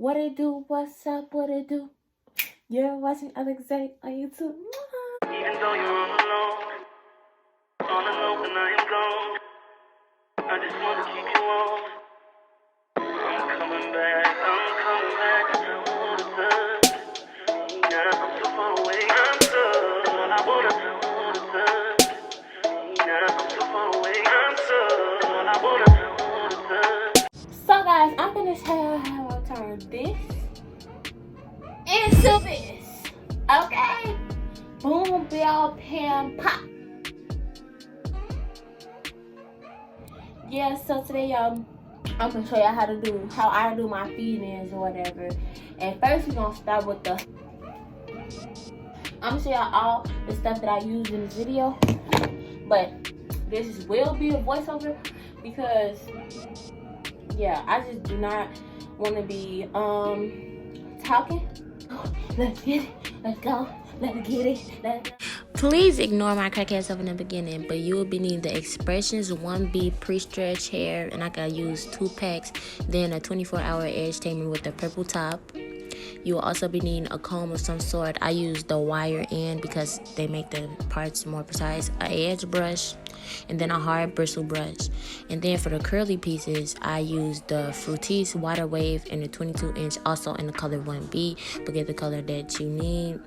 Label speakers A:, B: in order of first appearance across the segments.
A: What it do? What's up? What it do? You're watching Alexzae on YouTube.
B: Even though you're all alone when I am gone, I just want to keep you on. I'm coming back, I wanna touch. Yeah, I'm so far away, I'm stuck. I wanna touch. Yeah, I'm so far away, I'm stuck. I wanna touch.
A: So guys, I'm gonna show you how I turn this into this. Okay? Boom, bell, pam, pop. Yeah, so today y'all, I'm gonna show you how I do my feed-ins or whatever. And first we're gonna start with I'm gonna show y'all all the stuff that I use in this video. But this will be a voiceover because yeah, I just do not want to be talking. Let's get it, let's go, let's get it, let's go.
C: Please ignore my crackhead stuff in the beginning, but you will be needing the Expressions 1B pre-stretch hair, and I gotta use 2 packs, then a 24-hour edge tamer with a purple top. You will also be needing a comb of some sort. I use the wire end because they make the parts more precise, an edge brush, and then a hard bristle brush. And then for the curly pieces, I use the Fructis Water Wave in the 22-inch, also in the color 1B, but get the color that you need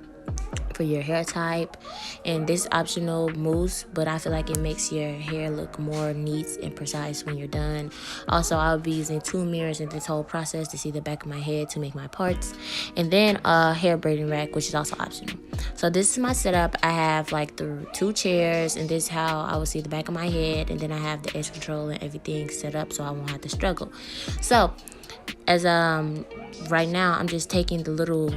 C: for your hair type. And this optional mousse, but I feel like it makes your hair look more neat and precise when you're done. Also, I'll be using 2 mirrors in this whole process to see the back of my head to make my parts, and then a hair braiding rack, which is also optional. So this is my setup. I have like the 2 chairs, and this is how I will see the back of my head, and then I have the edge control and everything set up so I won't have to struggle. So as right now I'm just taking the little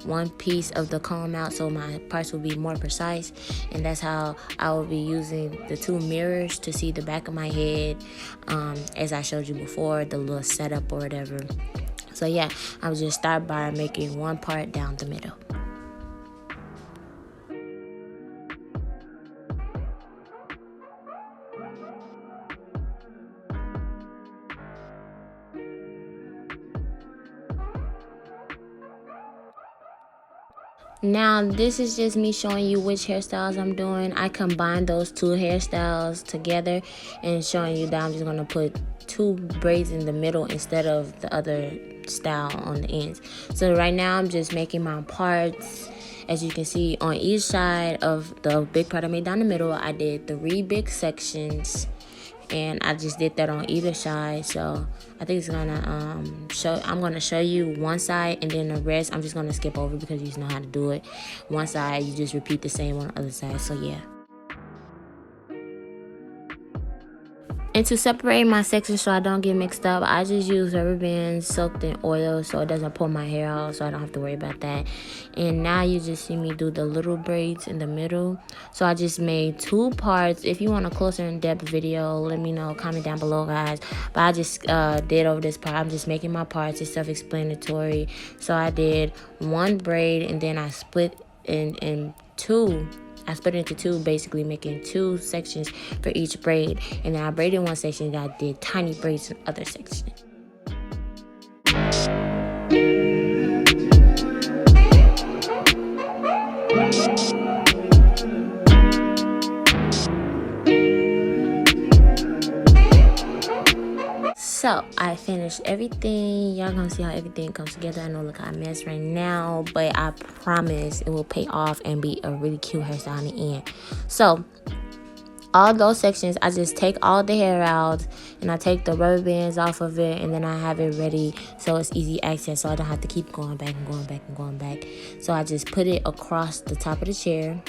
C: one piece of the comb out so my parts will be more precise, and that's how I will be using the 2 mirrors to see the back of my head, as I showed you before, the little setup or whatever. So yeah, I'll just start by making one part down the middle. Now, this is just me showing you which hairstyles I'm doing. I combined those 2 hairstyles together and showing you that I'm just going to put 2 braids in the middle instead of the other style on the ends. So right now, I'm just making my parts. As you can see, on each side of the big part I made down the middle, I did 3 big sections. And I just did that on either side. So I think it's gonna I'm gonna show you one side, and then the rest I'm just gonna skip over because you just know how to do it. One side, you just repeat the same on the other side. So yeah. And to separate my sections so I don't get mixed up, I just use rubber bands soaked in oil so it doesn't pull my hair out, so I don't have to worry about that. And now you just see me do the little braids in the middle. So I just made 2 parts. If you want a closer in-depth video, let me know, comment down below, guys. But I just did over this part. I'm just making my parts. It's self-explanatory. So I did 1 braid, and then I split in 2. I split it into 2, basically making 2 sections for each braid. And then I braided one section, and I did tiny braids in the other section. So I finished everything. Y'all gonna see how everything comes together. I know, look, I mess right now, but I promise it will pay off and be a really cute hairstyle in the end. So all those sections, I just take all the hair out, and I take the rubber bands off of it, and then I have it ready so it's easy access, so I don't have to keep going back and going back and going back. So I just put it across the top of the chair.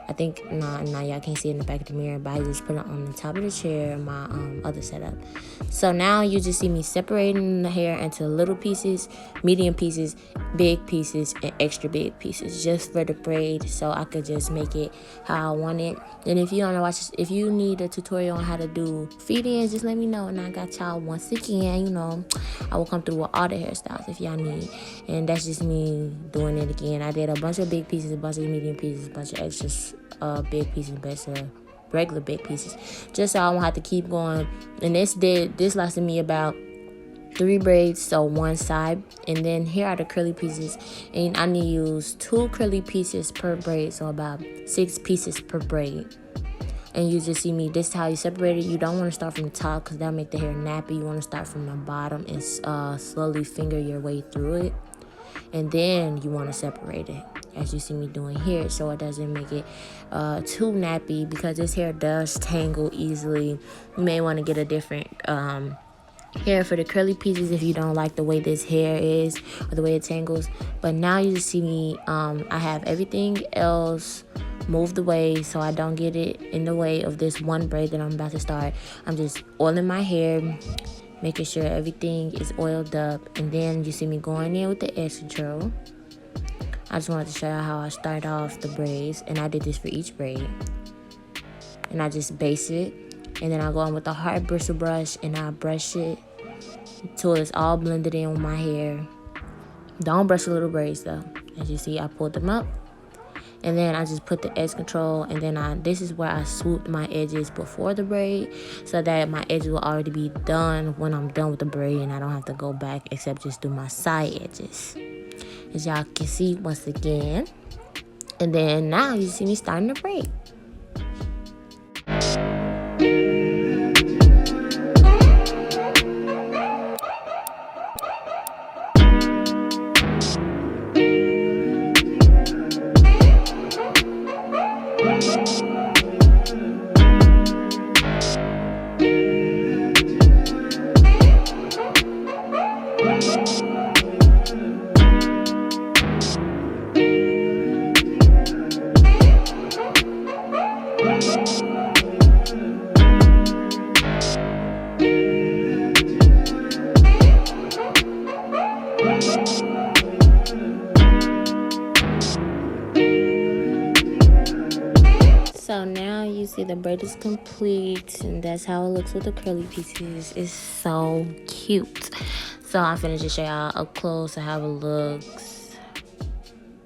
C: I think, nah, y'all can't see it in the back of the mirror, but I just put it on the top of the chair, my other setup. So now you just see me separating the hair into little pieces, medium pieces, big pieces, and extra big pieces, just for the braid, so I could just make it how I want it. And if you want to watch this, if you need a tutorial on how to do feed-ins, just let me know, and I got y'all once again. You know, I will come through with all the hairstyles if y'all need. And that's just me doing it again. I did a bunch of big pieces, a bunch of medium pieces, a bunch of extras, big pieces, a bunch of regular big pieces, just so I won't have to keep going. And this lasted me about 3 braids, so one side. And then here are the curly pieces, and I need to use 2 curly pieces per braid, so about 6 pieces per braid. And you just see me, this is how you separate it. You don't want to start from the top because that'll make the hair nappy. You want to start from the bottom and slowly finger your way through it. And then you want to separate it, as you see me doing here, so it doesn't make it too nappy, because this hair does tangle easily. You may want to get a different hair for the curly pieces if you don't like the way this hair is or the way it tangles. But now you just see me, I have everything else moved away so I don't get it in the way of this one braid that I'm about to start. I'm just oiling my hair, making sure everything is oiled up, and then you see me going in with the edge control. I just wanted to show you how I start off the braids, and I did this for each braid. And I just base it, and then I go in with a hard bristle brush and I brush it until it's all blended in with my hair. Don't brush the little braids though. As you see, I pulled them up, and then I just put the edge control, and then this is where I swooped my edges before the braid, so that my edges will already be done when I'm done with the braid, and I don't have to go back except just do my side edges, as y'all can see once again. And then now you see me starting the braid. So now you see the braid is complete, and that's how it looks with the curly pieces. It's so cute. So I'm finna just show y'all up close how it looks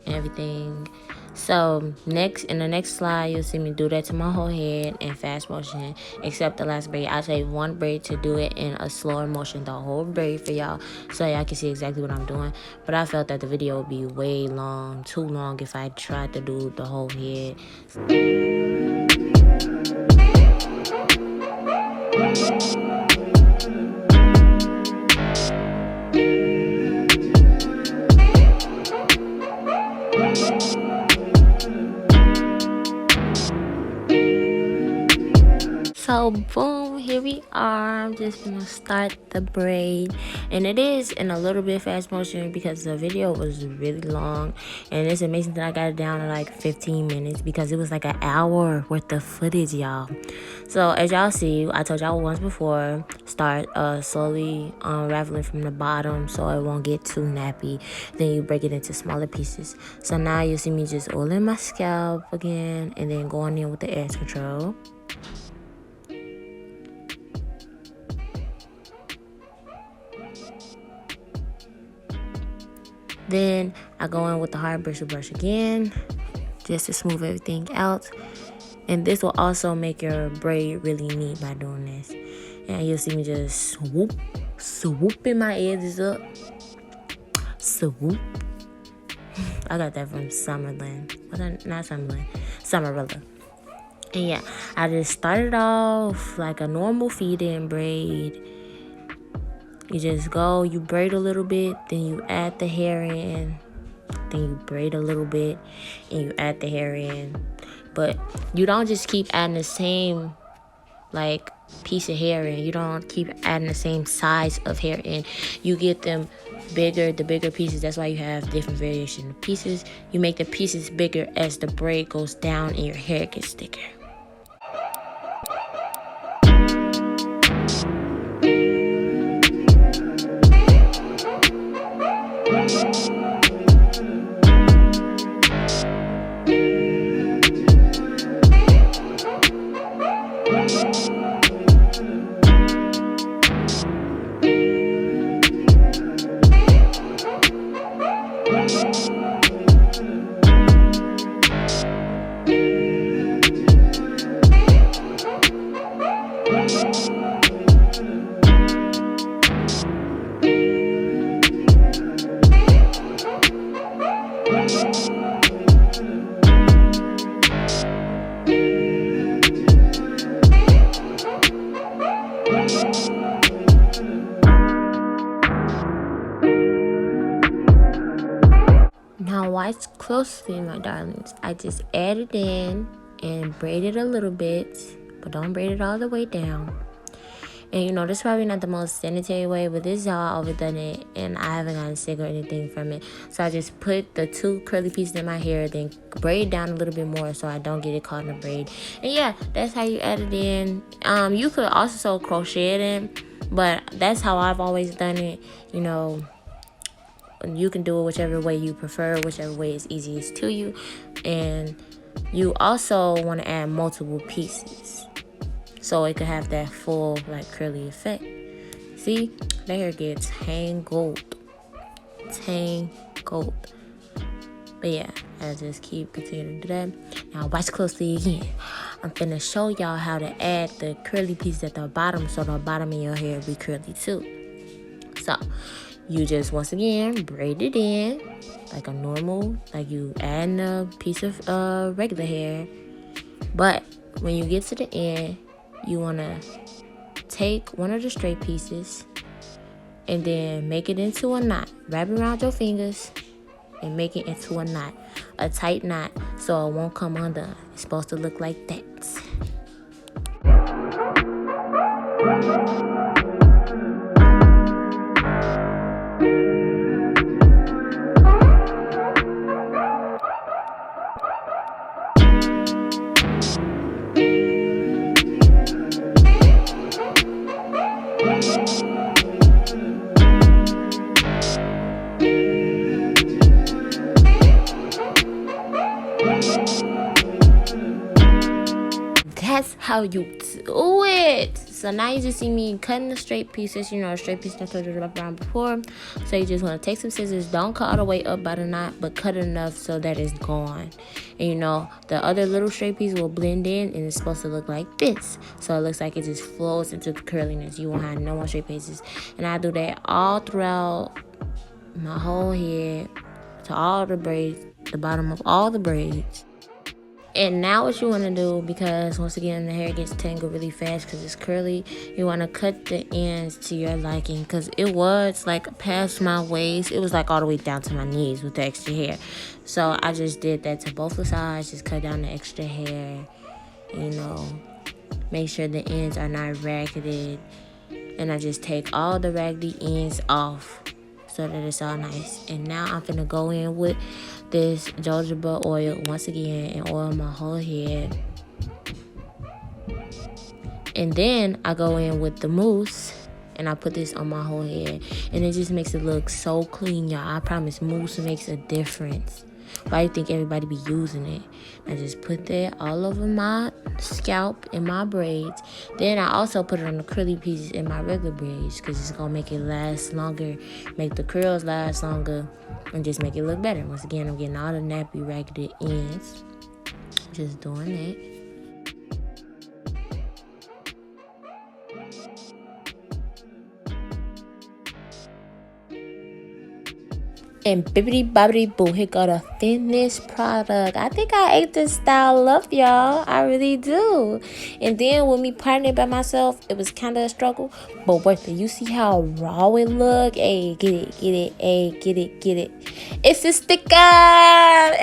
C: and everything. So in the next slide, you'll see me do that to my whole head in fast motion, except the last braid. I take one braid to do it in a slower motion, the whole braid for y'all, so y'all can see exactly what I'm doing. But I felt that the video would be way too long if I tried to do the whole head. So boom, here we are. I'm just gonna start the braid, and it is in a little bit fast motion because the video was really long, and it's amazing that I got it down in like 15 minutes because it was like an hour worth of footage, y'all. So as y'all see, I told y'all once before, start slowly unraveling from the bottom so it won't get too nappy. Then you break it into smaller pieces. So now you see me just oiling my scalp again, and then going in with the edge control. Then I go in with the hard bristle brush again, just to smooth everything out. And this will also make your braid really neat by doing this. And you'll see me just swooping my edges up. Swoop. I got that from Summerland. Not Summerland, Summerilla. And yeah, I just started off like a normal feed-in braid. You just go, you braid a little bit, then you add the hair in, then you braid a little bit, and you add the hair in. But you don't just keep adding the same like piece of hair in. You don't keep adding the same size of hair in. You get them bigger, the bigger pieces. That's why you have different variation of pieces. You make the pieces bigger as the braid goes down and your hair gets thicker. Now watch closely, my darlings. I just added in and braided a little bit, but don't braid it all the way down. And you know, this is probably not the most sanitary way, but this is how I overdone it, and I haven't gotten sick or anything from it. So I just put the 2 curly pieces in my hair, then braid down a little bit more so I don't get it caught in the braid. And yeah, that's how you add it in. You could also crochet it in, but that's how I've always done it. You know, you can do it whichever way you prefer, whichever way is easiest to you. And you also want to add multiple pieces, so it could have that full, like, curly effect. See? The hair gets tangled. Tangled. But yeah, I just keep continuing to do that. Now watch closely again. I'm finna show y'all how to add the curly piece at the bottom, so the bottom of your hair will be curly too. So, you just, once again, braid it in like a normal, like you add a piece of regular hair. But when you get to the end, you want to take one of the straight pieces and then make it into a knot. Wrap it around your fingers and make it into a knot. A tight knot so it won't come undone. It's supposed to look like that. That's how you do it. So now you just see me cutting the straight pieces. You know, the straight pieces I told you about before. So you just want to take some scissors. Don't cut all the way up by the knot, but cut it enough so that it's gone. And you know, the other little straight piece will blend in, and it's supposed to look like this. So it looks like it just flows into the curliness. You won't have no more straight pieces. And I do that all throughout my whole head, to all the braids, the bottom of all the braids. And now what you want to do, because once again the hair gets tangled really fast because it's curly, you want to cut the ends to your liking, because it was like past my waist. It was like all the way down to my knees with the extra hair. So I just did that to both the sides, just cut down the extra hair, you know, make sure the ends are not raggeted. And I just take all the raggedy ends off so that it's all nice. And now I'm gonna go in with this jojoba oil once again and oil my whole head. And then I go in with the mousse and I put this on my whole head, and it just makes it look so clean, y'all. I promise, mousse makes a difference. Why do you think everybody be using it? I just put that all over my scalp and my braids. Then I also put it on the curly pieces in my regular braids, because it's going to make it last longer, make the curls last longer, and just make it look better. Once again, I'm getting all the nappy raggedy ends. Just doing that. And bibbidi bobbidi boo, here go the finished product. I think I ate this style up, y'all. I really do. And then with me parting it by myself, it was kind of a struggle, but worth it. You see how raw it look? Hey, get it. Hey, get it. It's a sticker. Ah!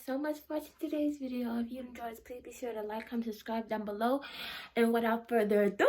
C: So much for watching today's video. If you enjoyed, please be sure to like, comment, subscribe down below. And without further ado,